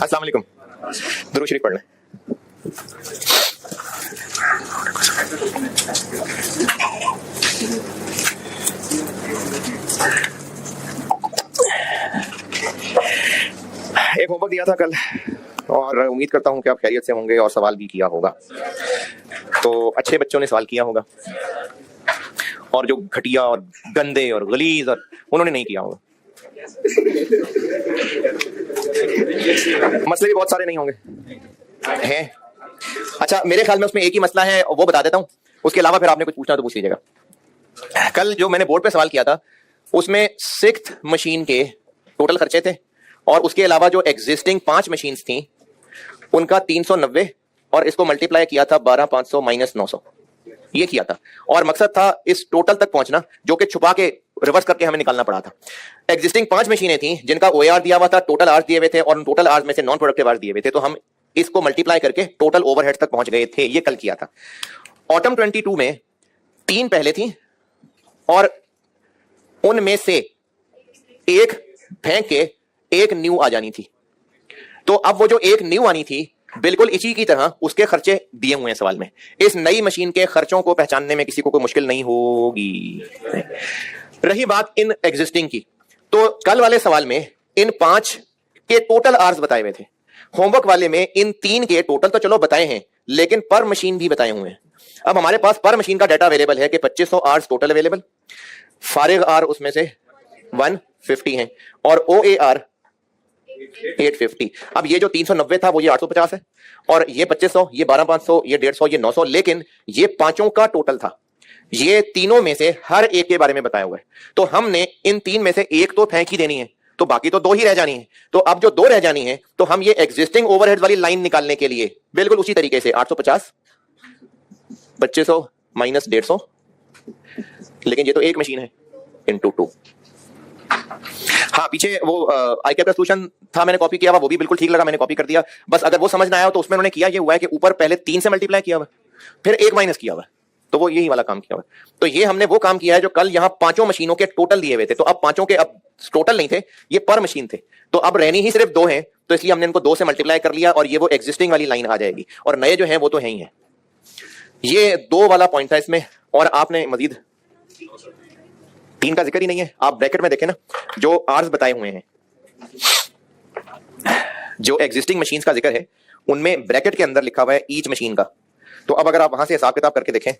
अस्सलाम वालेकुम। दुरूद शरीफ पढ़ लें। एक होमवर्क दिया था कल और उम्मीद करता हूं कि आप खैरियत से होंगे और सवाल भी किया होगा। तो अच्छे बच्चों ने सवाल किया होगा और जो घटिया और गंदे और गलीज और उन्होंने नहीं किया होगा। मसले भी बहुत सारे नहीं होंगे हैं। अच्छा, मेरे ख्याल में उसमें एक ही मसला है, वो बता देता हूं। उसके अलावा फिर आपने कुछ पूछना तो पूछ लीजिएगा। कल जो मैंने बोर्ड पे सवाल किया था उसमें 6th मशीन के टोटल खर्चे थे और उसके अलावा जो एग्जिस्टिंग 5 मशीन्स थी उनका 390 और इसको मल्टीप्लाई किया था 12500 माइनस 900, ये किया था। और मकसद था इस टोटल तक पहुंचना जो कि छुपा के रिवर्स करके हमें निकालना पड़ा था। एग्जिस्टिंग 5 मशीनें थी जिनका ओएआर दिया हुआ था, टोटल आवर्स दिए हुए थे और उन टोटल आवर्स में से नॉन प्रोडक्टिव आवर्स दिए हुए थे। तो हम इसको मल्टीप्लाई करके टोटल ओवरहेड्स तक पहुंच गए थे। ये कल किया था। ऑटम 22 में 3 पहले थी और उनमें से एक फेंक के एक न्यू आ जानी थी। तो अब वो जो एक न्यू आनी थी बिल्कुल इसी की तरह उसके खर्चे दिए हुए हैं सवाल में। इस नई मशीन के खर्चों को पहचानने में किसी को कोई मुश्किल नहीं होगी। रही बात इन एग्जिस्टिंग की, तो कल वाले सवाल में इन 5 के टोटल आवर्स बताए हुए थे। होमवर्क वाले में इन 3 के टोटल तो चलो बताए हैं लेकिन पर मशीन भी बताए हुए हैं। अब हमारे पास पर मशीन का डाटा अवेलेबल है कि 2500 आवर्स टोटल अवेलेबल, फारिग आर उसमें से 150 हैं और OAR 850। अब ये जो 390 था वो ये 850 है और ये 2500, ये 12500, ये 150, ये 900, लेकिन ये पांचों का टोटल था। ये तीनों में से हर एक के बारे में बताया हुआ है। तो हमने इन 3 में से एक तो फेंक ही देनी है, तो बाकी तो 2 ही रह जानी है। तो अब जो 2 रह जानी है तो हम ये एग्जिस्टिंग ओवरहेड वाली लाइन निकालने के लिए बिल्कुल उसी तरीके से 850 2500 माइनस 150, लेकिन ये तो एक मशीन है, इनटू 2। हाँ, पीछे वो ICAP का सॉल्यूशन था, मैंने कॉपी किया हुआ, वो भी बिल्कुल ठीक लगा, मैंने कॉपी कर दिया। बस अगर वो समझ ना आया तो उसमें उन्होंने किया ये हुआ है कि ऊपर पहले 3 से मल्टीप्लाई किया हुआ फिर 1 माइनस किया हुआ, तो वो यही वाला काम किया हुआ। तो ये हमने वो काम किया है जो कल यहाँ 5 मशीनों के टोटल दिए हुए थे। तो अब 5 के अब टोटल नहीं थे, ये पर मशीन थे। तो अब रहनी ही सिर्फ 2 हैं, तो इसलिए हमने इनको 2 से मल्टीप्लाई कर लिया और ये वो एग्जिस्टिंग वाली लाइन आ जाएगी और नए जो है वो तो है ही है। ये 2 वाला पॉइंट था इसमें। और आपने मजीद 3 का जिक्र ही नहीं है। आप ब्रैकेट में देखें ना, जो आर्स बताए हुए हैं, जो एग्जिस्टिंग मशीन्स का जिक्र है उनमें ब्रैकेट के अंदर लिखा हुआ है ईच मशीन का। तो अब अगर आप वहां से हिसाब किताब करके देखें,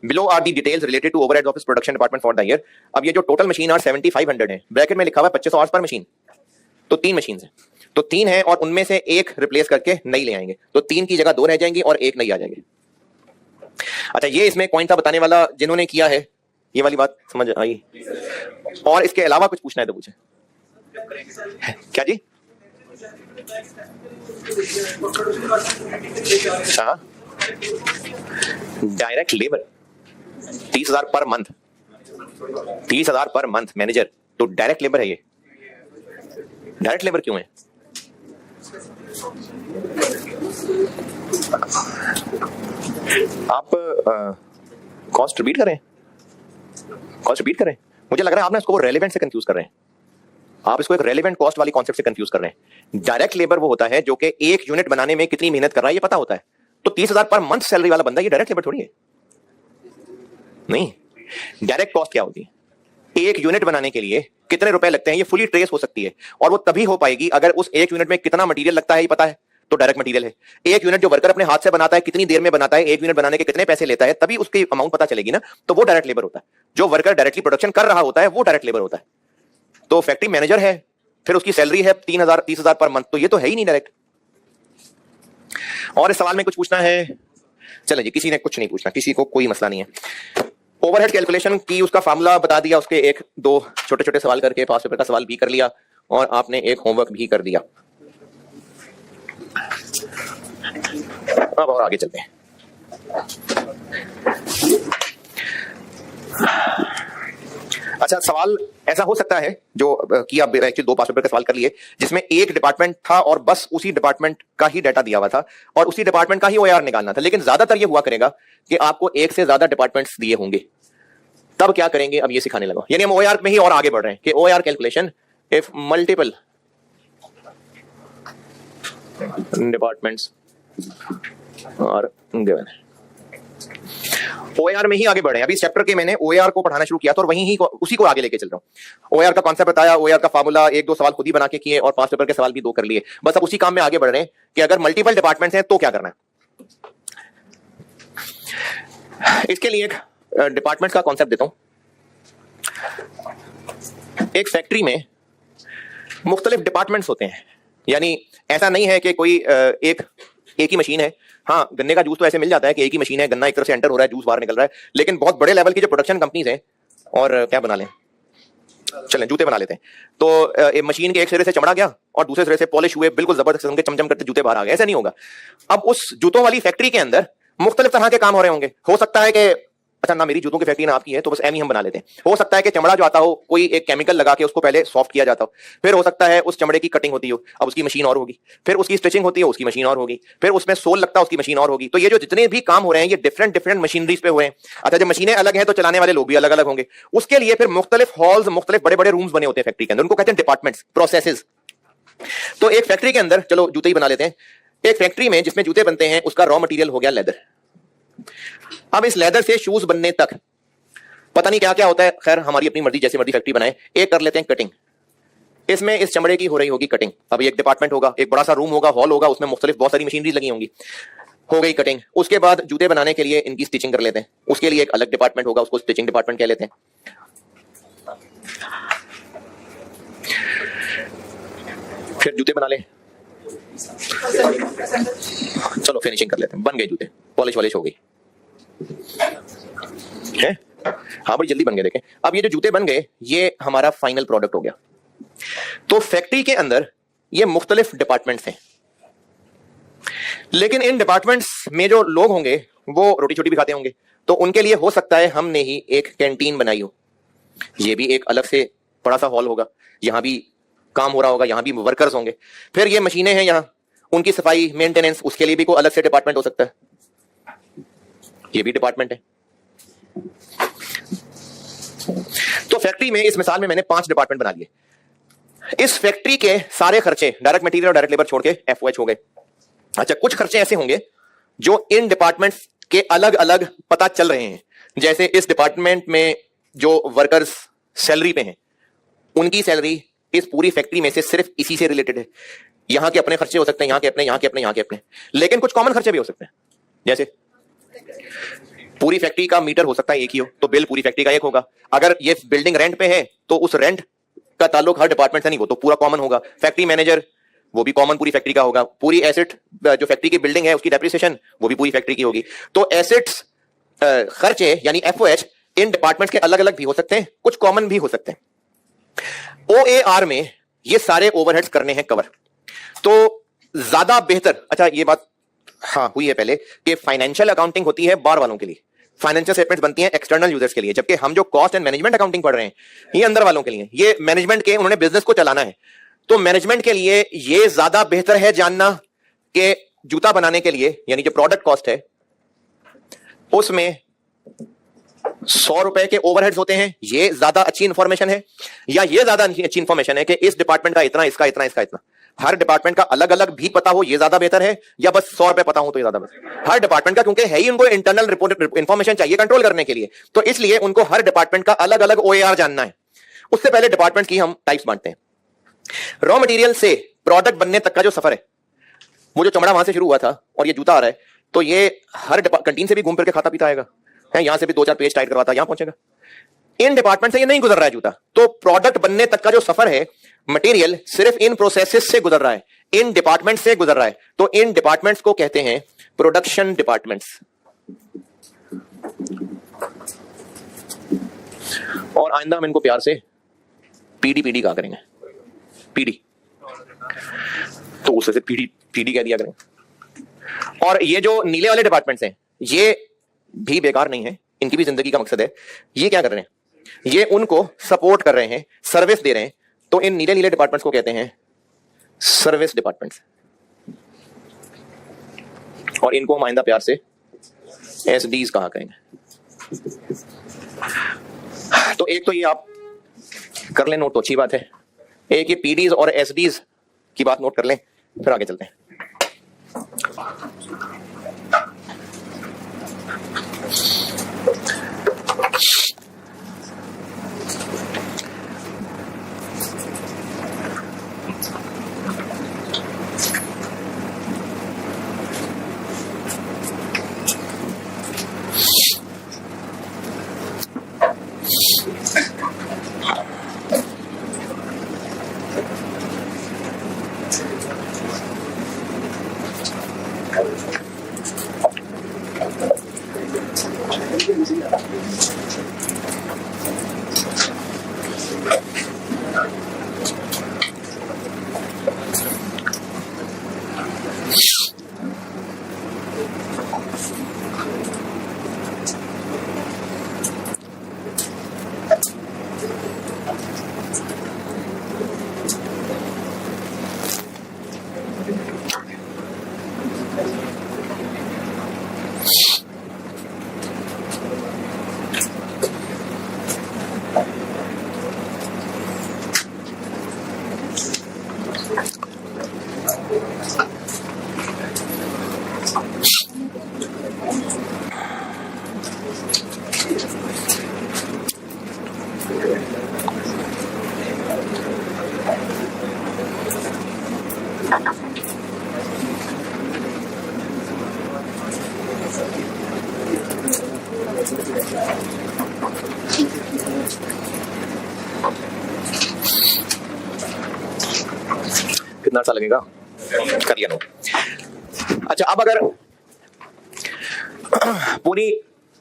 below are the details related to overheads of this production department for the year. अब ये जो टोटल मशीन आर 7500 है, ब्रैकेट में लिखा हुआ है 2500 आवर्स पर मशीन। तो 3 मशीन है, तो 3 है और उनमें से एक रिप्लेस करके नई ले आएंगे, तो 3 की जगह 2 रह जाएंगी और एक नई आ जाएगी। अच्छा, ये इसमें एक पॉइंट था बताने वाला, जिन्होंने किया है ये वाली बात समझ आई? और इसके अलावा कुछ पूछना है तो पूछे। क्या जी? हाँ, direct labour 30,000 per month, 30,000 per month manager, तो डायरेक्ट लेबर है ये। डायरेक्ट लेबर क्यों है? आप कॉस्ट रिपीट करें, कॉस्ट रिपीट करें। मुझे लग रहा है आपने इसको रेलेवेंट से कंफ्यूज कर रहे हैं। आप इसको एक रेलेवेंट कॉस्ट वाली कॉन्सेप्ट से कंफ्यूज कर रहे हैं। डायरेक्ट लेबर वो होता है जो कि एक यूनिट बनाने में कितनी मेहनत कर रहा है ये पता होता है। तो 30,000 पर मंथ सैलरी वाला बंदा ये डायरेक्ट लेबर थोड़ी है। नहीं, डायरेक्ट कॉस्ट क्या होती है? एक यूनिट बनाने के लिए कितने रुपए लगते हैं ये फुली ट्रेस हो सकती है और वो तभी हो पाएगी अगर उस एक यूनिट में कितना मटेरियल लगता है ये पता है, तो डायरेक्ट मटेरियल है। एक यूनिट जो वर्कर अपने हाथ से बनाता है कितनी देर में बनाता है, एक यूनिट बनाने के कितने पैसे लेता है, तभी उसकी अमाउंट पता चलेगी ना, तो वो डायरेक्ट लेबर होता है। जो वर्कर डायरेक्टली प्रोडक्शन कर रहा होता है वो डायरेक्ट लेबर होता है। तो फैक्ट्री मैनेजर है, फिर उसकी सैलरी है 30,000 पर मंथ, तो ये तो है ही नहीं डायरेक्ट। और इस सवाल में कुछ पूछना है? चले जी, किसी ने कुछ नहीं पूछना, किसी को कोई मसला नहीं है। ओवरहेड कैलकुलेशन की उसका फार्मूला बता दिया, उसके 1-2 छोटे छोटे सवाल करके पास पेपर का सवाल भी कर लिया और आपने एक होमवर्क भी कर दिया। अब और आगे चलते हैं। अच्छा, सवाल ऐसा हो सकता है जो कि आप एक्चुअली 2 पास पेपर का सवाल कर लिए जिसमें एक डिपार्टमेंट था और बस उसी डिपार्टमेंट का ही डाटा दिया हुआ था और उसी डिपार्टमेंट का ही ओआर निकालना था। लेकिन ज्यादातर ये हुआ करेगा कि आपको एक से ज्यादा डिपार्टमेंट्स दिए होंगे, तब क्या करेंगे अब ये सिखाने लगा। यानी हम OAR में ही और आगे बढ़ रहे हैं कि OAR calculation if multiple departments are given. OAR में ही आगे बढ़े। अभी इस चैप्टर के मैंने OAR को पढ़ाना शुरू किया था और वहीं ही उसी को आगे लेके चल रहा हूं। OAR का कॉन्सेप्ट बताया, OAR का फार्मूला, एक दो सवाल खुद ही बना के किए और 5 पेपर के सवाल भी 2 कर लिए। बस अब उसी काम में आगे बढ़ रहे हैं कि अगर मल्टीपल डिपार्टमेंट्स हैं तो क्या करना है। इसके लिए एक डिपार्टमेंट का कॉन्सेप्ट देता हूं। एक फैक्ट्री में मुख्तलिफ डिपार्टमेंट्स होते हैं। यानी ऐसा नहीं है कि कोई एक ही मशीन है। हाँ, गन्ने का जूस तो ऐसे मिल जाता है कि एक ही मशीन है, गन्ना एक तरफ से एंटर हो रहा है, जूस बाहर निकल रहा है। लेकिन बहुत बड़े लेवल की जो प्रोडक्शन कंपनीज हैं, और क्या बना लें, चलें जूते बना लेते हैं, तो मशीन के एक सिरे से चमड़ा गया और दूसरे सिरे से पॉलिश हुए बिल्कुल जबरदस्त किस्म के चमचम करते जूते बाहर आ गए। ऐसा नहीं होगा। अब उस जूतों वाली फैक्ट्री के अंदर मुख्तलिफ तरह के काम हो रहे होंगे। हो सकता है कि अच्छा ना मेरी जूतों की फैक्ट्री ना आपकी है, तो बस एम ही हम बना लेते हैं। हो सकता है कि चमड़ा जो आता हो कोई एक केमिकल लगा के उसको पहले सॉफ्ट किया जाता हो, फिर हो सकता है उस चमड़े की कटिंग होती हो, अब उसकी मशीन और होगी, फिर उसकी स्टिचिंग होती है, उसकी मशीन और होगी, फिर उसमें सोल लगता है, उसकी मशीन और होगी। तो ये जो जितने भी काम हो रहे हैं ये डिफरेंट मशीनरीज पे हुए हैं। अच्छा, जब मशीनें अलग हैं तो चलाने वाले लोग भी अलग अलग होंगे। उसके लिए फिर मुख्तलिफ हॉल्स, मुख्तलिफ बड़े बड़े रूम्स बने होते हैं फैक्ट्री के अंदर, उनको कहते हैं डिपार्टमेंट्स, प्रोसेसेस। तो एक फैक्ट्री के अंदर, चलो जूते ही बना लेते हैं, एक फैक्ट्री में जिसमें जूते बनते हैं उसका रॉ मटेरियल हो गया लेदर। अब इस लेदर से शूज बनने तक पता नहीं क्या क्या होता है। खैर हमारी अपनी मर्जी, जैसे मर्जी फैक्ट्री बनाए। एक कर लेते हैं कटिंग। इसमें इस चमड़े की हो रही होगी कटिंग। अब एक डिपार्टमेंट होगा, एक बड़ा सा रूम होगा, हॉल होगा, उसमें मुख्तलिफ बहुत सारी मशीनरी लगी होंगी। हो गई कटिंग। उसके बाद जूते बनाने के लिए इनकी स्टिचिंग कर लेते हैं। उसके लिए एक अलग डिपार्टमेंट होगा, उसको स्टिचिंग डिपार्टमेंट कह लेते हैं। फिर जूते बना ले, चलो फिनिशिंग कर लेते हैं, बन गए जूते, पॉलिश वॉलिश हो गई है। हाँ बड़ी जल्दी बन गए। देखें अब ये जो जूते बन गए ये हमारा फाइनल प्रोडक्ट हो गया। तो फैक्ट्री के अंदर ये मुख्तलिफ डिपार्टमेंट्स हैं, लेकिन इन डिपार्टमेंट्स में जो लोग होंगे वो रोटी छोटी भी खाते होंगे। तो उनके लिए हो सकता है हमने ही एक कैंटीन बनाई हो। ये भी एक अलग से बड़ा सा हॉल होगा, यहां भी काम हो रहा होगा, यहां भी वर्कर्स होंगे। फिर ये मशीनें हैं यहां, उनकी सफाई मेंटेनेंस, उसके लिए भी कोई अलग से डिपार्टमेंट हो सकता है। ये भी डिपार्टमेंट है। तो फैक्ट्री में इस मिसाल में मैंने 5 डिपार्टमेंट बना लिए। इस फैक्ट्री के सारे खर्चे डायरेक्ट मटेरियल और डायरेक्ट लेबर छोड़ के FOH हो गए। अच्छा, कुछ खर्चे ऐसे होंगे जो इन डिपार्टमेंट्स के अलग अलग पता चल रहे हैं। जैसे इस डिपार्टमेंट में जो वर्कर्स सैलरी पे हैं, उनकी सैलरी इस पूरी फैक्ट्री में से सिर्फ इसी से रिलेटेड है। यहां के अपने खर्चे हो सकते हैं, यहां के अपने, यहां के अपने, यहां के अपने, लेकिन कुछ कॉमन खर्चे भी हो सकते हैं। जैसे पूरी फैक्ट्री का मीटर हो सकता है एक ही हो, तो बिल पूरी फैक्ट्री का एक होगा। अगर ये बिल्डिंग रेंट पे है तो उस रेंट का ताल्लुक हर डिपार्टमेंट से नहीं, वो तो पूरा कॉमन होगा। फैक्ट्री मैनेजर, वो भी कॉमन पूरी फैक्ट्री का होगा। पूरी एसेट जो फैक्ट्री की बिल्डिंग है उसकी डेप्रिसिएशन, वो भी पूरी फैक्ट्री की होगी। तो एसेट्स खर्चे यानी FOH इन डिपार्टमेंट्स के अलग अलग भी हो सकते हैं, कुछ कॉमन भी हो सकते हैं। OAR में ये सारे ओवरहेड्स करने हैं कवर। तो ज्यादा बेहतर, अच्छा ये बात हाँ हुई है पहले कि फाइनेंशियल अकाउंटिंग होती है बाहर वालों के लिए, फाइनेंशियल स्टेटमेंट्स बनती हैं एक्सटर्नल यूजर्स के लिए, जबकि हम जो कॉस्ट एंड मैनेजमेंट अकाउंटिंग पढ़ रहे हैं ये अंदर वालों के लिए। ये मैनेजमेंट के, उन्होंने बिजनेस को चलाना है, तो मैनेजमेंट के लिए ये ज्यादा बेहतर है जानना कि जूता बनाने के लिए यानी जो प्रोडक्ट कॉस्ट है उसमें 100 रुपए के ओवरहेड्स होते हैं। ये ज्यादा अच्छी इंफॉर्मेशन है, या ये ज्यादा अच्छी इंफॉर्मेशन है कि इस डिपार्टमेंट का इतना, इसका इतना, इसका इतना। हर डिपार्टमेंट का अलग अलग भी पता हो ये ज्यादा बेहतर है, या बस 100 रुपए पता हो तो ये ज्यादा बेहतर। हर डिपार्टमेंट का, क्योंकि है ही उनको इंटरनल रिपोर्ट इंफॉर्मेशन चाहिए कंट्रोल करने के लिए, तो इसलिए उनको हर डिपार्टमेंट का अलग अलग OAR जानना है। उससे पहले डिपार्टमेंट की हम टाइप्स बांटते हैं। रॉ मटेरियल से प्रोडक्ट बनने तक का जो सफर है, वो जो चमड़ा वहां से शुरू हुआ था और ये जूता आ रहा है, तो ये हर कैंटीन से भी घूम फिर के खाता पीता आएगा, यहां से भी 2-4 पेज टाइट करवाता यहां पहुंचेगा। इन डिपार्टमेंट से ये नहीं गुजर रहा है जूता। तो प्रोडक्ट बनने तक का जो सफर है, मटेरियल सिर्फ इन प्रोसेसेस से गुजर रहा है, इन डिपार्टमेंट से गुजर रहा है। तो इन डिपार्टमेंट्स को कहते हैं प्रोडक्शन डिपार्टमेंट्स। और आइंदा हम इनको प्यार से PD कहा करेंगे। PD, तो उससे PD कह दिया करेंगे। और ये जो नीले वाले डिपार्टमेंट्स हैं ये भी बेकार नहीं है, इनकी भी जिंदगी का मकसद है। ये क्या कर रहे हैं, ये उनको सपोर्ट कर रहे हैं, सर्विस दे रहे हैं। तो इन नीले नीले डिपार्टमेंट्स को कहते हैं सर्विस डिपार्टमेंट्स, और इनको हम आइंदा प्यार से SDs कहा करेंगे। तो एक तो ये आप कर लें नोट, तो अच्छी बात है। एक ये पीडीज और एसडीज की बात नोट कर लें, फिर आगे चलते हैं। कितना सा लगेगा, कर लिया नोट। अच्छा, अब अगर पूरी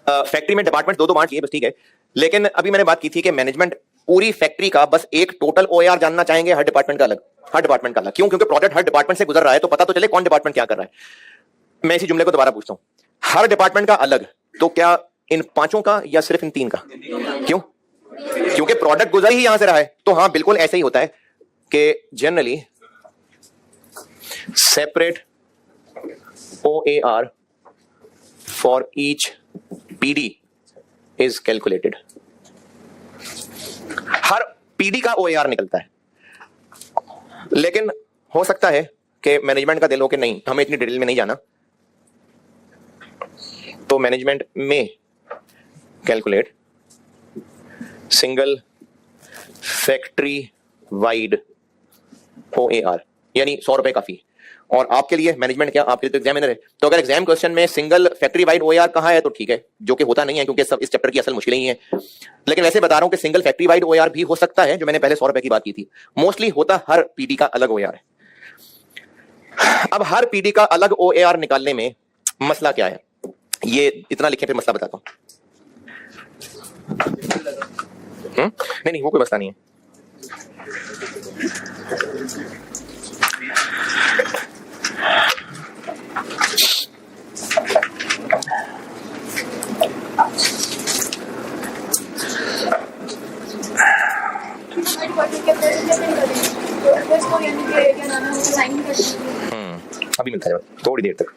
फैक्ट्री में डिपार्टमेंट दो बांट लिए बस, ठीक है, लेकिन अभी मैंने बात की थी कि मैनेजमेंट पूरी फैक्ट्री का बस एक टोटल ओएआर जानना चाहेंगे, हर डिपार्टमेंट का अलग, हर डिपार्टमेंट का अलग। क्यों? क्योंकि प्रोडक्ट हर डिपार्टमेंट से गुजर रहा है, तो पता तो चले कौन डिपार्टमेंट क्या कर रहा है। मैं इसी जुमले को दोबारा पूछता हूं, हर डिपार्टमेंट का अलग, तो क्या इन पांचों का या सिर्फ इन तीन का? क्यों? क्योंकि प्रोडक्ट गुजर ही यहां से रहा है। तो हाँ, बिल्कुल ऐसे ही होता है कि generally separate OAR for each PD is calculated। Her PD का OAR निकलता है, लेकिन हो सकता है कि मैनेजमेंट का दिल हो कि नहीं, हमें इतनी डिटेल में नहीं जाना, तो मैनेजमेंट में calculate single factory wide OAR, यानी 100 रुपए काफी। और आपके लिए मैनेजमेंट क्या, आपके लिए तो एग्जामिनर है, तो अगर एग्जाम क्वेश्चन में सिंगल फैक्ट्री वाइड OAR कहा है तो ठीक है, जो कि होता नहीं है क्योंकि सब इस चैप्टर की असल मुश्किल ही है। लेकिन वैसे बता रहा हूं कि सिंगल फैक्ट्री वाइड OAR भी हो सकता है, जो मैंने पहले 100 रुपए की बात की थी। मोस्टली होता हर पीडी का अलग OAR है। अब हर पीडी का अलग OAR निकालने में मसला क्या है, ये इतना लिखें फिर मसला बताता हूं। नहीं, वो कोई मसला नहीं है। अभी मिलता है थोड़ी देर तक।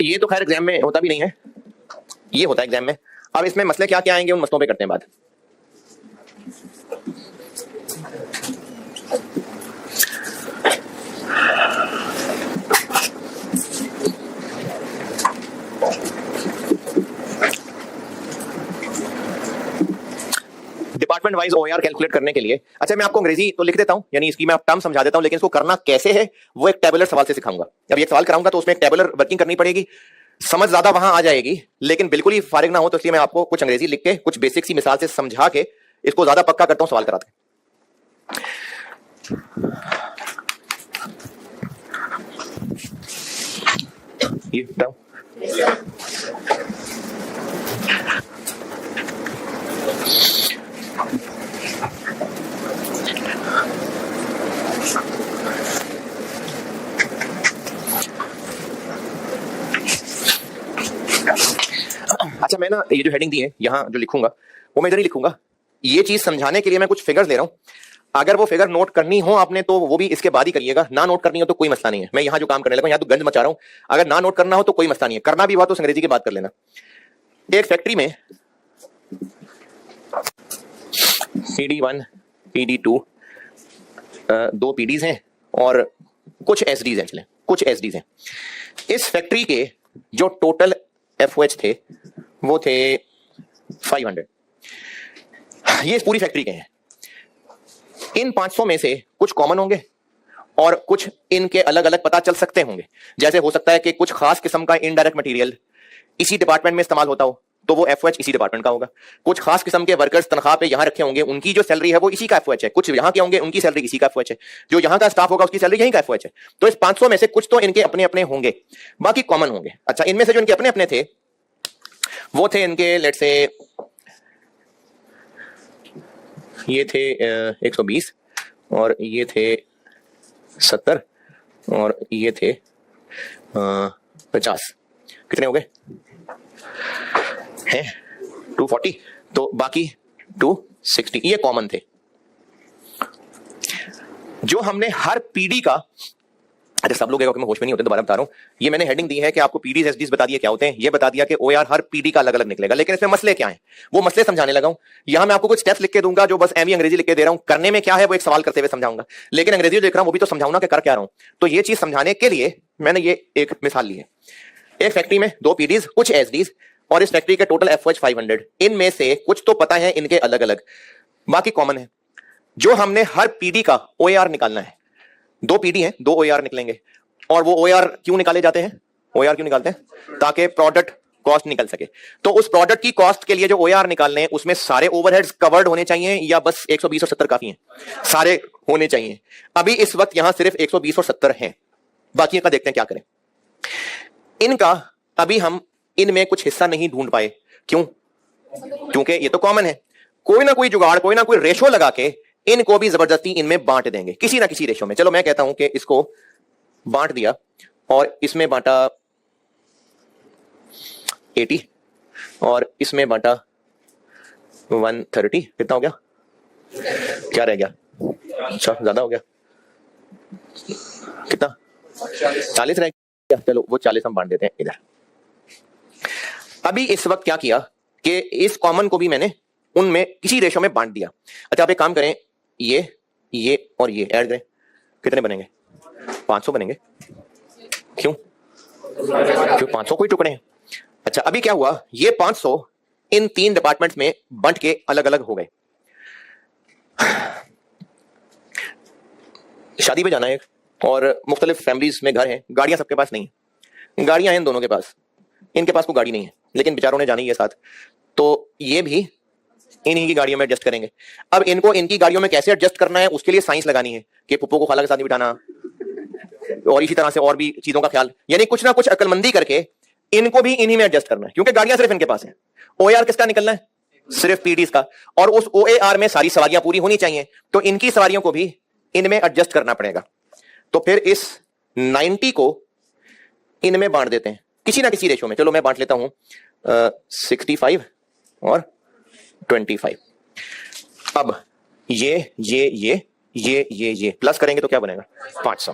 ये तो खैर एग्जाम में होता भी नहीं है, ये होता है एग्जाम में। अब इसमें मसले क्या क्या आएंगे, उन मसलों पे करते हैं बात। डिपार्टमेंट वाइज ओआर कैलकुलेट करने के लिए, अच्छा मैं आपको अंग्रेजी तो लिख देता हूं, यानी इसकी मैं टर्म समझा देता हूं, लेकिन इसको करना कैसे है वो एक टेबुलर सवाल से सिखाऊंगा। अब एक सवाल कराऊंगा तो उसमें एक टेबुलर वर्किंग करनी पड़ेगी, समझ ज्यादा वहां आ जाएगी, लेकिन बिल्कुल ही फारिग ना हो, तो इसलिए मैं आपको कुछ अंग्रेजी लिख के कुछ बेसिक सी मिसाल से समझा के इसको ज्यादा पक्का करता हूं सवाल कराते। ये टर्म अच्छा मैं ना ये जो हेडिंग दी है यहां जो लिखूंगा वो मैं इधर ही लिखूंगा। ये चीज समझाने के लिए मैं कुछ फिगर्स ले रहा हूं, अगर वो फिगर नोट करनी हो आपने तो वो भी इसके बाद ही करिएगा, ना नोट करनी हो तो कोई मसला नहीं है। मैं यहां जो काम करने लगा यहाँ तो गंज मचा रहा हूं, अगर ना नोट करना हो तो कोई मसला नहीं है, करना भी हुआ तो अंग्रेजी की बात कर लेना। एक फैक्ट्री में PD1 PD2 दो PDs हैं और कुछ SDs हैं, चले कुछ SDs हैं। इस फैक्ट्री के जो टोटल FOH थे वो थे 500, ये इस पूरी फैक्ट्री के हैं। इन 500 में से कुछ कॉमन होंगे और कुछ इनके अलग अलग पता चल सकते होंगे। जैसे हो सकता है कि कुछ खास किस्म का इनडायरेक्ट मटेरियल इसी डिपार्टमेंट में इस्तेमाल होता हो तो वो FOH इसी डिपार्टमेंट का होगा। कुछ खास किस्म के वर्कर्स तनख्वाह पे यहां रखे होंगे, उनकी जो सैलरी है वो इसी का FOH है। कुछ यहां के होंगे, उनकी सैलरी इसी का FOH है। जो यहां का स्टाफ होगा उसकी सैलरी यहीं का FOH है। तो इस 500 में से कुछ तो इनके अपने अपने होंगे, बाकी कॉमन होंगे। अच्छा, इनमें से जो इनके अपने अपने थे वो थे इनके लेट्स से ये थे 120 और ये थे 70 और ये थे 50। कितने हो गए हैं? 240। तो बाकी 260 ये कॉमन थे। जो हमने हर पीडी का, अच्छा सब लोग मैं होश में नहीं होते, दोबारा बता रहा हूं, ये मैंने हेडिंग दी है कि आपको पीडीज एसडीज बता दिए क्या होते हैं, ये बता दिया कि ओआर हर पीडी का अलग अलग निकलेगा, लेकिन इसमें मसले क्या हैं वो मसले समझाने लगा हूं। यहां मैं आपको कुछ स्टेप्स लिख के दूंगा जो बस एमी अंग्रेजी लिख के दे रहा हूं, करने में क्या है वो एक सवाल करते हुए समझाऊंगा, लेकिन अंग्रेजी लिख रहा हूं वो भी तो समझाऊंगा कि कर क्या रहा हूं। तो ये चीज समझाने के लिए मैंने ये एक मिसाल ली है। एक फैक्ट्री में दो पीडीज कुछ एसडीज और इस फैक्ट्री के टोटल FOH 500, इनमें से कुछ तो पता है इनके अलग अलग, बाकी कॉमन है। जो हमने हर पीडी का OAR निकालना है, दो पीडी हैं, दो OAR निकलेंगे। और वो OAR क्यों निकाले जाते हैं? OAR क्यों निकालते हैं? ताकि प्रोडक्ट कॉस्ट निकल सके। तो उस प्रोडक्ट की कॉस्ट के लिए जो OAR निकालने हैं उसमें सारे ओवरहेड्स कवर्ड होने चाहिए या बस 120 और 70 काफी हैं? सारे होने चाहिए। अभी इस वक्त यहां सिर्फ 120 और 70 हैं, बाकी का देखते हैं क्या करें। इनका अभी हम इनमें कुछ हिस्सा नहीं ढूंढ पाए, क्यों? क्योंकि ये तो कॉमन है। कोई ना कोई जुगाड़, कोई ना कोई रेशो लगा के इनको भी जबरदस्ती इनमें बांट देंगे किसी ना किसी रेशो में। चलो मैं कहता हूं कि इसको बांट दिया और इसमें बांटा 80 और इसमें बांटा 130। कितना हो गया? क्या रह गया? अच्छा ज्यादा हो गया। कितना? 40 रह गया। चलो वो 40 हम बांट देते हैं इधर। अभी इस वक्त क्या किया कि इस कॉमन को भी मैंने उनमें किसी रेशो में बांट दिया। अच्छा आप एक काम करें, ये और ये ऐड करें, कितने बनेंगे? 500 बनेंगे। क्यों? 500 कोई टुकड़े हैं। अच्छा अभी क्या हुआ, ये 500 इन तीन डिपार्टमेंट्स में बंट के अलग अलग हो गए। शादी पे जाना है और मुख्तलिफ फैमिलीज में घर हैं, गाड़ियां सबके पास नहीं है। गाड़ियां हैं इन दोनों के पास, इनके पास कोई गाड़ी नहीं है, लेकिन बेचारों ने जानी है साथ, तो ये भी इन्हीं की गाड़ियों में एडजस्ट करेंगे। अब इनको इनकी गाड़ियों में कैसे एडजस्ट करना है उसके लिए साइंस लगानी है कि पुप्पो को खाला के साथ नहीं बिठाना और इसी तरह से और भी चीजों का ख्याल, यानी कुछ ना कुछ अक्लमंदी करके इनको भी इन्हीं में एडजस्ट करना है, क्योंकि गाड़ियां सिर्फ इनके पास हैं। OAR किसका निकलना है? सिर्फ पीडीज का, और उस OAR में सारी सवारियां पूरी होनी चाहिए, तो इनकी सवारियों को भी इनमें एडजस्ट करना पड़ेगा। तो फिर इस 90 को इनमें बांट देते हैं किसी ना किसी रेशो में। चलो मैं बांट लेता हूं 65 और 25। अब ये प्लस करेंगे तो क्या बनेगा? 500।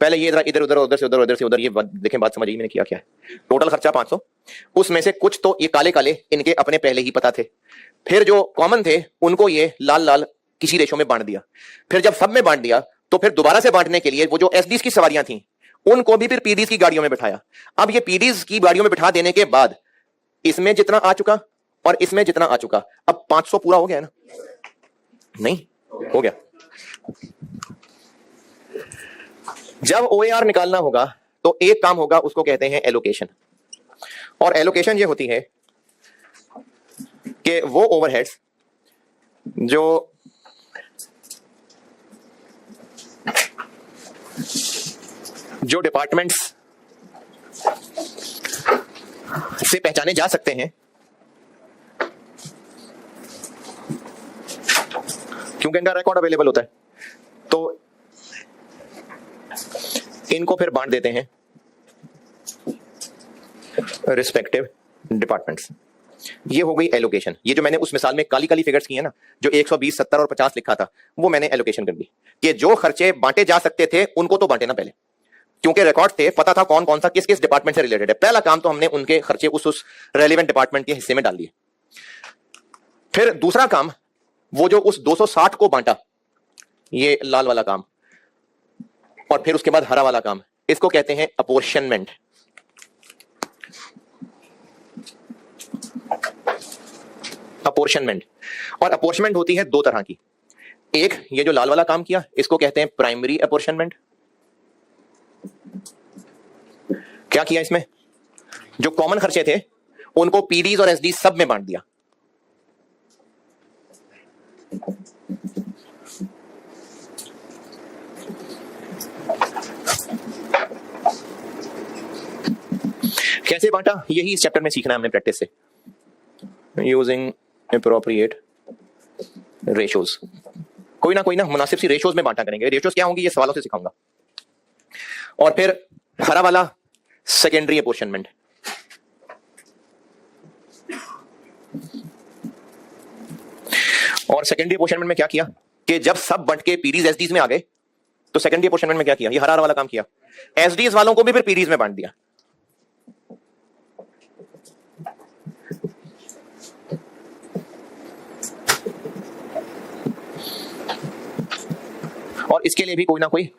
पहले ये इधर उधर उधर से उधर से उधर, ये देखें बात समझिए मैंने किया क्या है। टोटल खर्चा 500, उसमें से कुछ तो ये काले काले इनके अपने पहले ही पता थे, फिर जो कॉमन थे उनको ये लाल लाल किसी रेशो में बांट दिया। फिर जब सब में बांट दिया तो फिर दोबारा से बांटने के लिए वो जो एसडीज की सवारियां थी उनको भी फिर पीडीज की गाड़ियों में बिठाया। अब ये पीडीज की गाड़ियों में बिठा देने के बाद इसमें जितना आ चुका और इसमें जितना आ चुका, अब 500 पूरा हो गया है ना। नहीं हो गया। जब OAR निकालना होगा तो एक काम होगा, उसको कहते हैं एलोकेशन। और एलोकेशन ये होती है कि वो ओवरहेड्स जो डिपार्टमेंट्स से पहचाने जा सकते हैं, क्योंकि इनका रिकॉर्ड अवेलेबल होता है, तो इनको फिर बांट देते हैं रिस्पेक्टिव डिपार्टमेंट्स। ये हो गई एलोकेशन। ये जो मैंने उस मिसाल में काली काली फिगर्स की है ना, जो 120, 70 और 50 लिखा था, वो मैंने एलोकेशन कर दी कि जो खर्चे बांटे जा सकते थे उनको तो बांटे ना पहले, क्योंकि रिकॉर्ड थे, पता था कौन कौन सा किस किस डिपार्टमेंट से रिलेटेड है। पहला काम तो हमने उनके खर्चे उस रेलेवेंट डिपार्टमेंट के हिस्से में डाल दिए। फिर दूसरा काम, वो जो उस 260 को बांटा, ये लाल वाला काम, और फिर उसके बाद हरा वाला काम, इसको कहते हैं अपोर्शनमेंट। अपोर्शनमेंट। और अपोर्शनमेंट होती है दो तरह की। एक, ये जो लाल वाला काम किया, इसको कहते हैं प्राइमरी अपोर्शनमेंट। क्या किया इसमें? जो कॉमन खर्चे थे उनको पीडीज और एसडी सब में बांट दिया। कैसे बांटा, यही इस चैप्टर में सीखना है हमने प्रैक्टिस से, यूजिंग एप्रोप्रिएट रेशियोज। कोई ना मुनासिब सी रेशियोज में बांटा करेंगे। रेशियोज क्या होंगी ये सवालों से सिखाऊंगा। और फिर हरा वाला सेकेंडरी अपोर्शनमेंट। और सेकेंडरी अपोर्शनमेंट में क्या किया कि जब सब बंट के पीडीज एसडीज में आ गए, तो सेकेंडरी अपोर्शनमेंट में क्या किया, ये हरा वाला काम किया, एसडीज वालों को भी फिर पीडीज में बांट दिया। और इसके लिए भी कोई ना कोई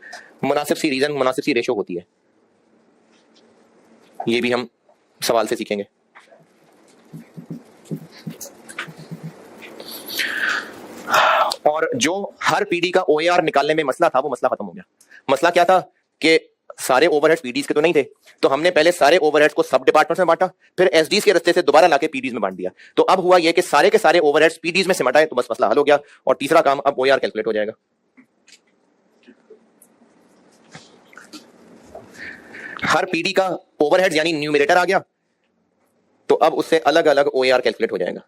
मुनासिब सी रीजन, मुनासिब सी रेशो होती है। ये भी हम सवाल से सीखेंगे। और जो हर पीडी का ओएआर निकालने में मसला था, वो मसला खत्म हो गया। मसला क्या था कि सारे ओवरहेड्स पीडीज के तो नहीं थे, तो हमने पहले सारे ओवरहेड्स को सब डिपार्टमेंट्स में बांटा, फिर एसडीज के रास्ते से दोबारा लाके पीडीज में बांट दिया। तो अब हुआ ये कि सारे के सारे ओवरहेड्स पीडीज में सिमट आए, तो बस मसला हल हो गया। और तीसरा काम, अब ओएआर कैलकुलेट हो जाएगा। हर पीडी का ओवरहेड्स यानी न्यूमरेटर आ गया, तो अब उससे अलग अलग ओएआर कैलकुलेट हो जाएगा।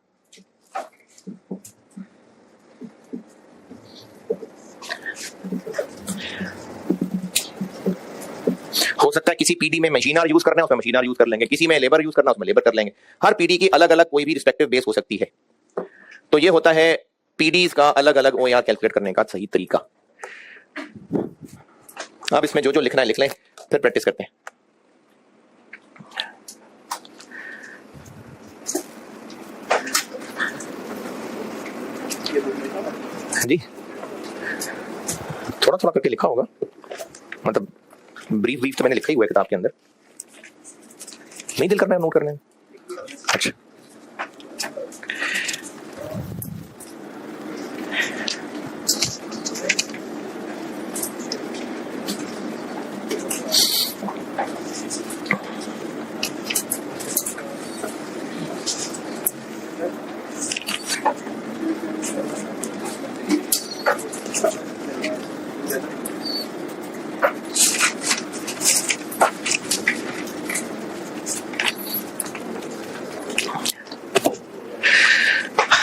हो सकता है किसी पीडी में मशीनर यूज करना है, उसमें मशीनर यूज कर लेंगे, किसी में लेबर यूज करना है, उसमें लेबर कर लेंगे। हर पीडी की अलग अलग कोई भी रिस्पेक्टिव बेस हो सकती है। तो ये होता है पीडीज का अलग अलग ओएआर कैलकुलेट करने का सही तरीका। अब इसमें जो जो लिखना है लिख लें, फिर प्रैक्टिस करते हैं। जी थोड़ा थोड़ा करके लिखा होगा, मतलब ब्रीफ तो मैंने लिखा ही हुआ है किताब के अंदर। नहीं दिल करना है नोट करने में? अच्छा,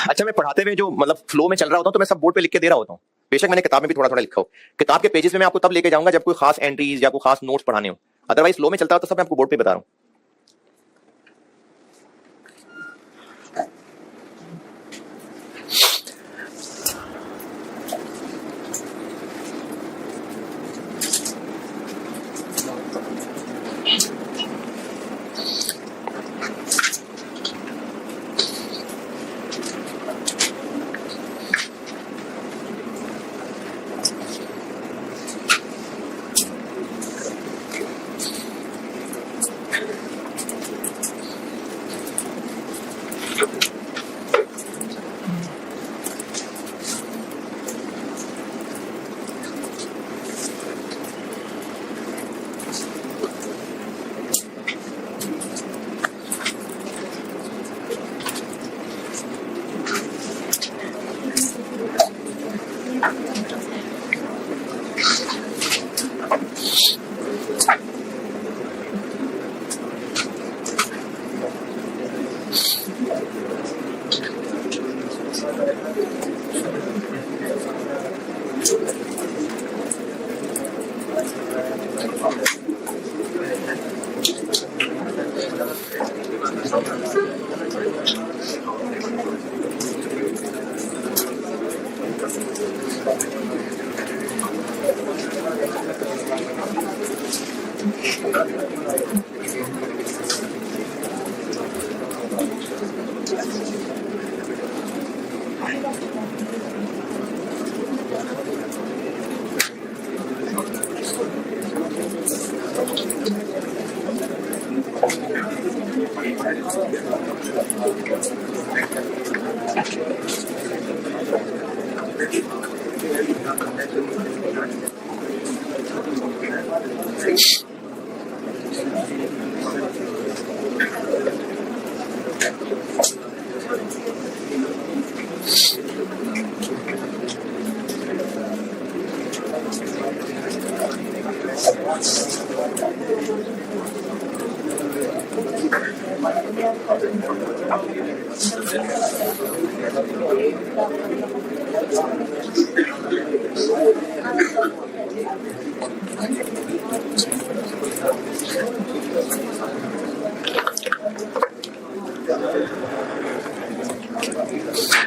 अच्छा, मैं पढ़ाते हुए जो मतलब फ्लो में चल रहा होता हूं, तो मैं सब बोर्ड पे लिख के दे रहा होता हूं। बेशक मैंने किताब में भी थोड़ा थोड़ा लिखा हो। किताब के पेजेस में मैं आपको तब लेके जाऊंगा जब कोई खास एंट्रीज या कोई खास नोट्स पढ़ाने हो। अदरवाइज फ्लो में चलता हो तो सब मैं आपको बोर्ड पे बता रहा हूं।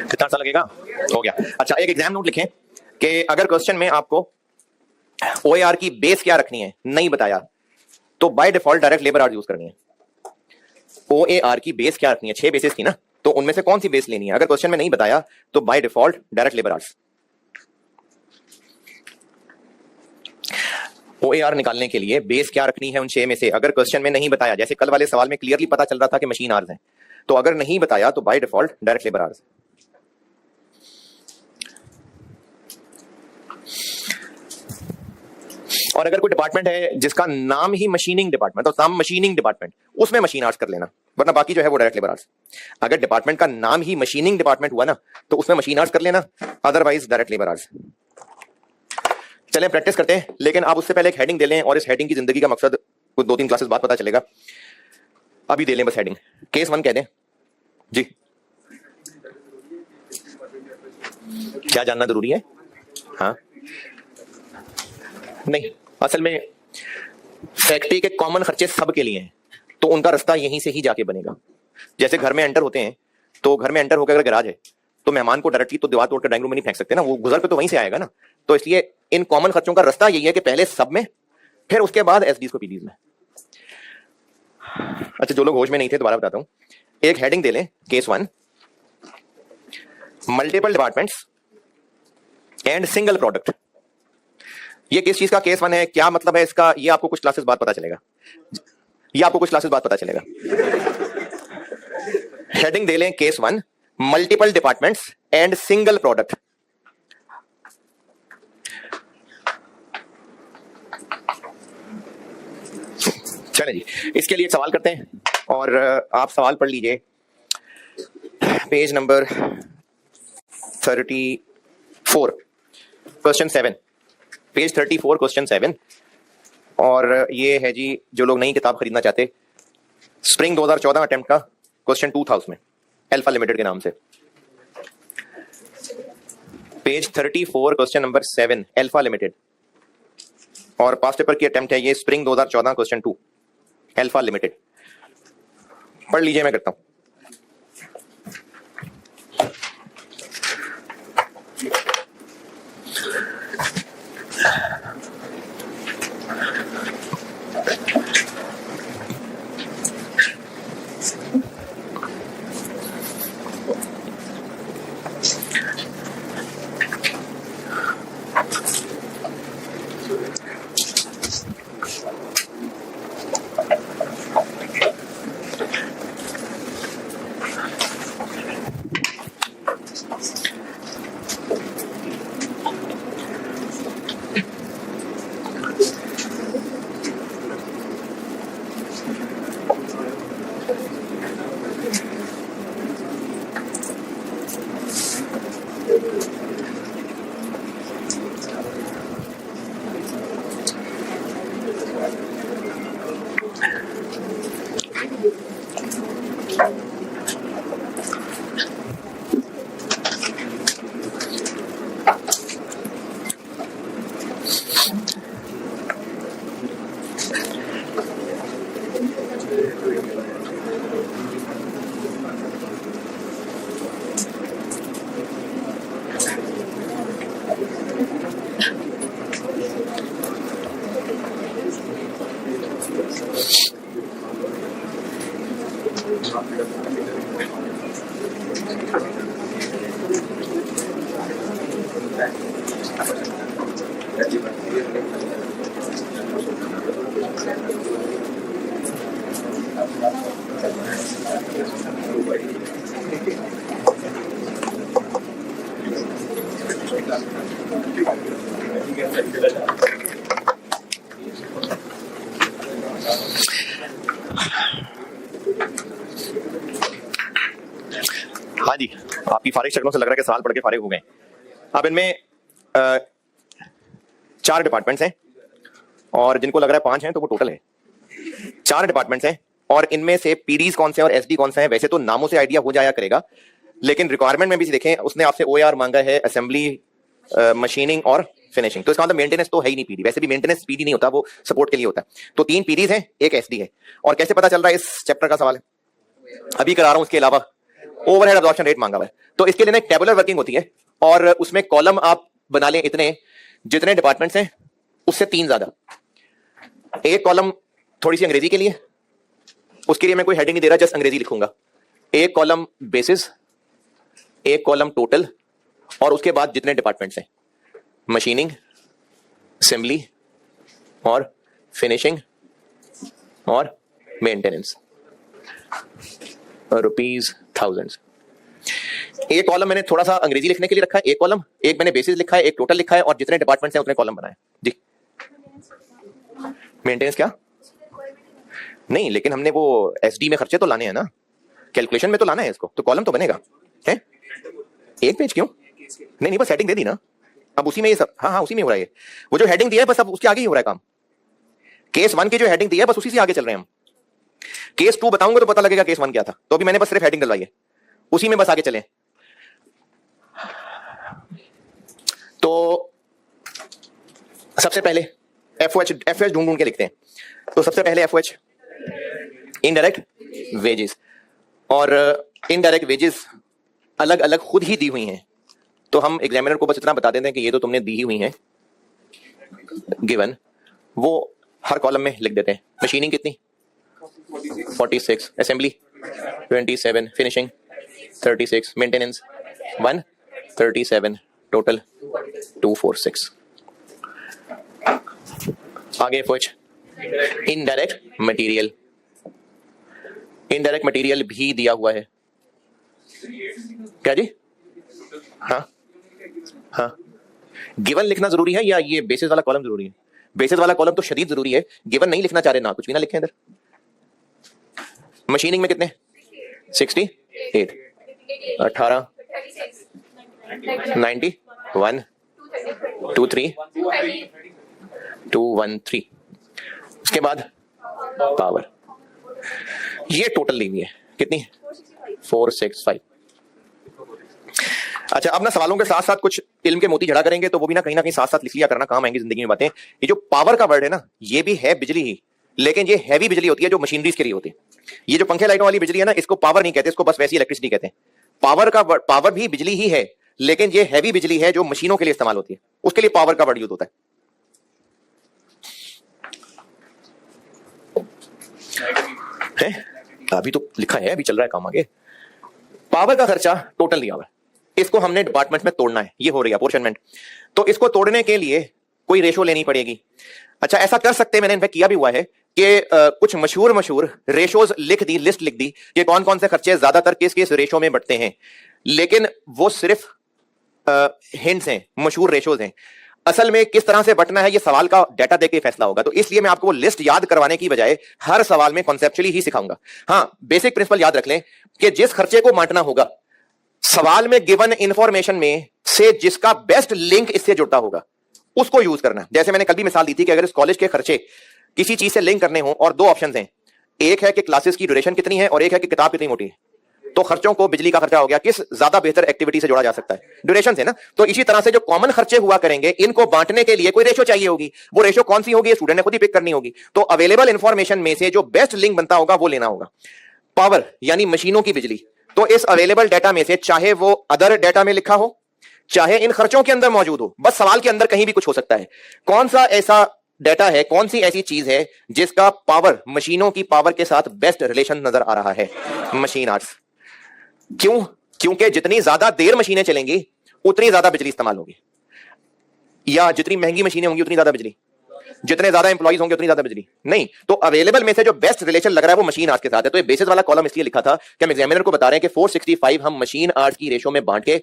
कितना अच्छा लगेगा? हो गया। अच्छा, एक एग्जाम नोट लिखें कि अगर क्वेश्चन में आपको OAR की बेस क्या रखनी है नहीं बताया तो by default direct labour art use करनी है। OAR की बेस क्या रखनी है? 6 बेसिस थी ना, तो उनमें से कौन सी बेस लेनी है? अगर क्वेश्चन में नहीं बताया तो by default direct labour arts. OAR निकालने के लिए बेस क्या रखनी है उन 6 में से? अगर क्वेश्चन में नहीं बताया, जैसे कल वाले सवाल में क्लियरली पता चल रहा था कि मशीन आर्स है, तो अगर नहीं बताया तो by default direct labour hours. और अगर कोई डिपार्टमेंट है जिसका नाम ही मशीनिंग डिपार्टमेंट, तो नाम मशीनिंग डिपार्टमेंट, उसमें मशीन आर्ट्स कर लेना, वरना बाकी जो है वो डायरेक्ट लेबर आर्ट्स। अगर डिपार्टमेंट का नाम ही मशीनिंग डिपार्टमेंट हुआ ना तो उसमें मशीन आर्ट्स कर लेना, अदरवाइज डायरेक्ट लेबर आर्ट्स। चलें प्रैक्टिस करते हैं, लेकिन आप उससे पहले एक हेडिंग दे लें, और इस हेडिंग की जिंदगी का मकसद कुछ 2-3 क्लासेस बाद पता चलेगा। अभी दे लें बस हेडिंग, केस 1 कह दें जी। क्या जानना जरूरी है? हाँ नहीं, असल में फैक्ट्री के कॉमन खर्चे सबके लिए हैं, तो उनका रास्ता यहीं से ही जाके बनेगा। जैसे घर में एंटर होते हैं, तो घर में एंटर होकर अगर गैराज है तो मेहमान को डायरेक्टली तो दीवार तोड़ कर ड्राइंग रूम में नहीं फेंक सकते ना, वो गुजर के तो वहीं से आएगा ना। तो इसलिए इन कॉमन खर्चों का रास्ता यही है कि पहले सब में, फिर उसके बाद एसडीज को पीडीज में। अच्छा, जो लोग होश में नहीं थे दोबारा बताता हूं, एक हेडिंग दे लें, case 1, multiple departments and single product. ये किस चीज का केस 1 है, क्या मतलब है इसका, ये आपको कुछ क्लासेस बाद पता चलेगा। ये आपको कुछ क्लासेस बाद पता चलेगा। हेडिंग दे लें case 1, multiple departments and single product. चलें जी, इसके लिए एक सवाल करते हैं, और आप सवाल पढ़ लीजिए, page number 34, question 7, page 34 question 7। और ये है जी, जो लोग नई किताब खरीदना चाहते, स्प्रिंग 2014 अटेम्प्ट का क्वेश्चन 2 था उसमें, अल्फा लिमिटेड के नाम से। Page 34 question number 7, alpha limited, और पास्ट पेपर की अटेम्प्ट है ये, स्प्रिंग 2014 क्वेश्चन 2, अल्फा लिमिटेड। पढ़ लीजिए, मैं करता हूं। हाँ जी, आपकी फारिग शक्लों से लग रहा है कि सवाल पढ़ के फारिग हो गए। अब इनमें 4 डिपार्टमेंट्स हैं और जिनको लग रहा है 5 हैं तो वो टोटल है 4 डिपार्टमेंट्स हैं और इनमें से पीडीज कौन से और एसडी कौन सा है वैसे तो नामों से आइडिया हो जाया करेगा, लेकिन रिक्वायरमेंट में भी देखें उसने आपसे ओएआर मांगा है, असेंबली, मशीनिंग और फिनिशिंग। तो इसका मतलब मेंटेनेंस तो है ही नहीं पीडी, वैसे भी मेंटेनेंस पीडी नहीं होता, वो सपोर्ट के लिए होता है। तो 3 पीडीज हैं, एक एसडी है। और कैसे पता चल रहा है इस चैप्टर का सवाल है, अभी करा रहा हूं। उसके अलावा ओवरहेड अब्जॉर्प्शन रेट मांगा हुआ है, तो इसके लिए ना एक टेबुलर वर्किंग होती है और उसमें कॉलम आप बना लें इतने, जितने डिपार्टमेंट्स हैं उससे 3 ज्यादा। एक कॉलम थोड़ी सी अंग्रेजी के लिए, उसके लिए मैं कोई हेडिंग नहीं दे रहा, जस्ट अंग्रेजी लिखूंगा। एक कॉलम बेसिस, एक कॉलम टोटल और उसके बाद जितने डिपार्टमेंट्स हैं, मशीनिंग, असेंबली और फिनिशिंग और मेंटेनेंस, रुपीज थाउजेंड्स। एक कॉलम मैंने थोड़ा सा अंग्रेजी लिखने के लिए रखा है, एक कॉलम, एक मैंने बेसिस लिखा है, एक टोटल लिखा है और जितने डिपार्टमेंट्स हैं उतने कॉलम बनाए जी। मेंटेनेंस क्या नहीं, लेकिन हमने वो एसडी में खर्चे तो लाने हैं ना, कैलकुलेशन में तो लाना है इसको, तो कॉलम तो बनेगा है। एक पेज क्यों? नहीं बस हेडिंग दे दी ना, अब उसी में ये सब, हाँ उसी में हो रहा है। वो जो हेडिंग दिया है बस अब उसके आगे ही हो रहा है काम। केस 1 की जो हेडिंग दी है बस उसी से आगे चल रहे हैं हम। केस 2 बताऊंगा तो पता लगेगा केस 1 क्या था, तो अभी मैंने बस सिर्फ हेडिंग डलवाई है, उसी में बस आगे चलें। तो सबसे पहले एफओएच ढूंढ के लिखते हैं। तो सबसे पहले एफओएच इनडायरेक्ट वेजेस, और इनडायरेक्ट वेजेस अलग अलग खुद ही दी हुई हैं, तो हम एग्जामिनर को बस इतना बता देते हैं कि ये तो तुमने दी हुई हैं गिवन, वो हर कॉलम में लिख देते हैं। मशीनिंग कितनी 46, असेंबली 27, फिनिशिंग 36, मेंटेनेंस 137, टोटल 246। आगे FOH indirect material, indirect material भी दिया हुआ है। क्या जी? हाँ गिवन लिखना जरूरी है या ये बेसिस वाला कॉलम जरूरी है? बेसिस वाला कॉलम तो शदीद जरूरी है, गिवन नहीं लिखना चाह रहे ना कुछ भी ना लिखें इधर। मशीनिंग में कितने 68, 18, 91, 23, 213। उसके बाद पावर, ये टोटल ली हुई है कितनी 465। अच्छा, अब ना सवालों के साथ साथ कुछ इल्म के मोती झड़ा करेंगे, तो वो भी ना कहीं साथ साथ लिख लिया करना, काम आएंगी जिंदगी में बातें। ये जो पावर का वर्ड है ना, ये भी है बिजली ही, लेकिन ये हैवी बिजली होती है जो मशीनरीज के लिए होती है। ये जो पंखे लाइटों वाली बिजली है ना, इसको पावर नहीं कहते, इसको बस वैसी इलेक्ट्रिसिटी कहते हैं। पावर भी बिजली ही है, लेकिन ये हैवी बिजली है जो मशीनों के लिए इस्तेमाल होती है, उसके लिए पावर का वर्ड यूज होता है। अभी तो लिखा है, अभी चल रहा है काम आगे। पावर का खर्चा टोटल दिया हुआ है, इसको हमने डिपार्टमेंट में तोड़ना है, ये हो रही है अपोर्शनमेंट। तो इसको तोड़ने के लिए कोई रेशो लेनी पड़ेगी। अच्छा, ऐसा कर सकते हैं, मैंने इनफैक्ट किया भी हुआ है कि कुछ मशहूर रेशोज लिख दी, लिस्ट लिख दी कि कौन कौन से खर्चे ज्यादातर किस किस रेशो में बढ़ते हैं, लेकिन वो सिर्फ हिंट्स हैं, मशहूर रेशोज हैं। असल में किस तरह से बटना है ये सवाल का डाटा देके फैसला होगा, तो इसलिए मैं आपको वो लिस्ट याद करवाने की बजाय हर सवाल में कॉन्सेप्चुअली ही सिखाऊंगा। हाँ, बेसिक प्रिंसिपल याद रख लें कि जिस खर्चे को बांटना होगा, सवाल में गिवन इंफॉर्मेशन में से जिसका बेस्ट लिंक इससे जुड़ता होगा उसको यूज करना। जैसे मैंने कल भी मिसाल दी थी कि अगर इस कॉलेज के खर्चे किसी चीज से लिंक करने हो और 2 ऑप्शंस हैं, एक है कि क्लासेस की ड्यूरेशन कितनी है और एक है कि किताब कितनी मोटी है, तो खर्चों को बिजली का खर्चा हो गया, किस ज्यादा बेहतर एक्टिविटी से जोड़ा जा सकता है, ड्यूरेशन से ना। तो इसी तरह से जो कॉमन खर्चे हुआ करेंगे, इनको बांटने के लिए कोई रेशो चाहिए होगी। वो रेशो कौन सी होगी, स्टूडेंट ने खुद ही पिक करनी होगी। तो अवेलेबल इंफॉर्मेशन में से जो बेस्ट लिंक बनता होगा वो लेना होगा। पावर यानी मशीनों की बिजली, तो इस अवेलेबल डाटा में से चाहे वो अदर डाटा में लिखा हो, चाहे इन खर्चों के अंदर मौजूद हो, बस सवाल के अंदर कहीं भी कुछ हो सकता है। कौन सा ऐसा डाटा है, कौन सी ऐसी चीज है जिसका पावर मशीनों की पावर के साथ बेस्ट रिलेशन नजर आ रहा है? Machine hours. क्यों? क्योंकि जितनी ज्यादा देर मशीनें चलेंगी उतनी ज्यादा बिजली इस्तेमाल होगी, या जितनी महंगी मशीनें होंगी उतनी ज्यादा बिजली, जितने ज्यादा एम्प्लॉइज होंगे उतनी ज्यादा बिजली नहीं। तो अवेलेबल में से जो बेस्ट रिलेशन लग रहा है वो मशीन आर्ट्स के साथ है। तो ये बेसिस वाला कॉलम इसलिए लिखा था कि हम एग्जामिनर को बता रहे हैं कि 465 हम मशीन आर्ट्स की रेशो में बांट के,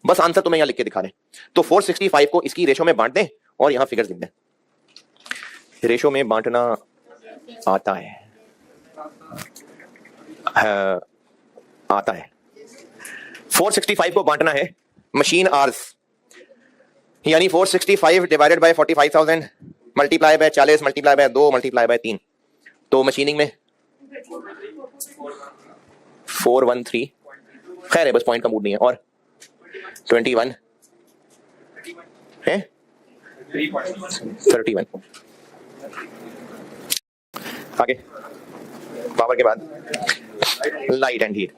बस आंसर तुम्हें यहां लिख के दिखा रहे हैं। तो 465 को इसकी रेशो में बांट दें और यहां फिगर्स लिख दें। रेशो में बांटना आता है, आता है। 465 को बांटना है मशीन आवर्स, यानी 465 divided by 45,000 multiply by 40 multiply by 2 multiply by 3, तो मशीनिंग में 413, खैर है बस पॉइंट का मूड नहीं है, और 21 है 31। आगे पावर के बाद लाइट एंड हीट।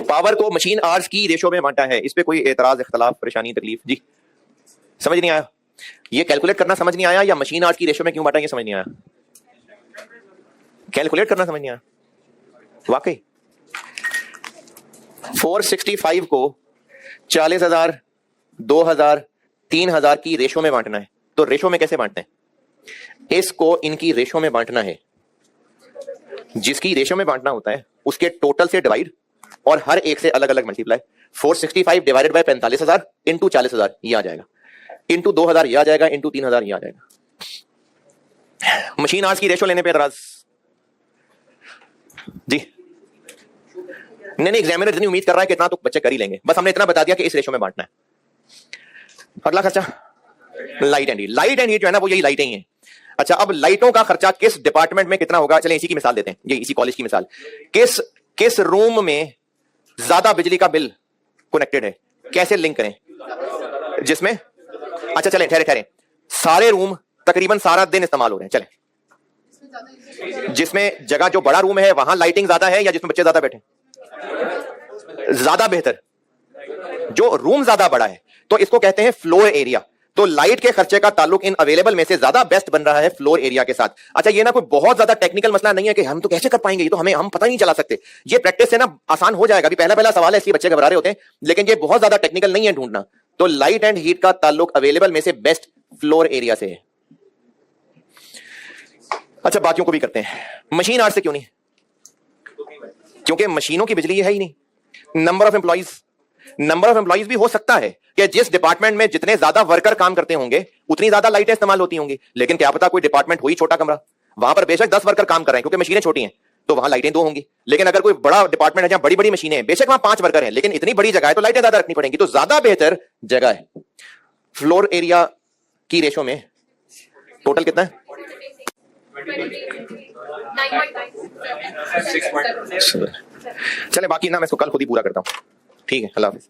पावर को मशीन आवर्स की रेशो में बांटा है, इस पे कोई एतराज, इख्तलाफ, परेशानी, तकलीफ? जी समझ नहीं आया? ये कैलकुलेट करना समझ नहीं आया, या मशीन आवर्स की रेशो में क्यों बांटा ये समझ नहीं आया? कैलकुलेट करना समझ नहीं आया वाकई। 465 को 40,000, 2,000, 3,000 की रेशो में बांटना है। तो रेशो में कैसे बांटते हैं? इसको इनकी रेशो में बांटना है, जिसकी रेशो में बांटना होता है उसके टोटल से डिवाइड और हर एक से अलग अलग मल्टीप्लाई। 465 डिवाइडेड बाय 45,000 इंटू 40,000 ये आ जाएगा, इंटू 2,000 ये आ जाएगा, इंटू 3,000 ये आ जाएगा। मशीन आवर्स की रेशो लेने पे एतराज? जी नहीं, एग्जामिनर इतनी उम्मीद कर रहा है कि इतना तो बच्चे कर ही लेंगे, बस हमने इतना बता दिया कि इस रेशो में बांटना है। अगला खर्चा light and heat. Light and heat जो है ना वो यही लाइटें ही हैं। अच्छा, अब लाइटों का खर्चा किस डिपार्टमेंट में कितना होगा? चलें इसी की मिसाल देते हैं, ये इसी कॉलेज की मिसाल। किस रूम में ज्यादा बिजली का बिल कनेक्टेड है, कैसे लिंक करें? जिसमें, अच्छा चलें ठहरे, सारे रूम तकरीबन सारा दिन इस्तेमाल हो रहे हैं, चलें जिसमें जगह जो बड़ा रूम है वहां लाइटिंग ज्यादा है या जिसमें बच्चे ज्यादा बैठे? ज्यादा बेहतर, जो रूम ज्यादा बड़ा है, तो इसको कहते हैं फ्लोर एरिया। तो लाइट के खर्चे का ताल्लुक इन अवेलेबल में से ज्यादा बेस्ट बन रहा है फ्लोर एरिया के साथ। अच्छा, ये ना कोई बहुत ज्यादा टेक्निकल मसला नहीं है कि हम तो कैसे कर पाएंगे, ये तो हम पता नहीं चला सकते। ये प्रैक्टिस से ना आसान हो जाएगा। अभी पहला सवाल है इसलिए बच्चे घबरा रहे होते हैं, लेकिन ये बहुत ज्यादा टेक्निकल नहीं है ढूंढना। तो लाइट एंड हीट का ताल्लुक अवेलेबल में से बेस्ट फ्लोर एरिया से है। अच्छा, बाकियों को भी करते हैं। मशीन आवर्स से क्यों नहीं? क्योंकि मशीनों की बिजली है ही नहीं। नंबर ऑफ एम्प्लॉइज भी हो सकता है कि जिस डिपार्टमेंट में जितने ज्यादा वर्कर काम करते होंगे उतनी ज्यादा लाइटें इस्तेमाल होती होंगी, लेकिन क्या पता कोई डिपार्टमेंट हो ही छोटा कमरा, वहां पर बेशक 10 वर्कर काम कर रहे हैं क्योंकि मशीनें छोटी हैं, तो वहां लाइटें 2 होंगी। लेकिन अगर कोई बड़ा डिपार्टमेंट है जहां बड़ी बड़ी मशीनें हैं, बेशक वहां 5 वर्कर हैं, लेकिन इतनी बड़ी जगह है तो लाइटें ज्यादा रखनी पड़ेंगी, तो ज्यादा बेहतर जगह है। फ्लोर एरिया की रेशो में टोटल कितना है? 9.9। चले बाकी ना मैं इसको कल खुद ही पूरा करता हूं। ठीक है, अल्लाह हाफिज।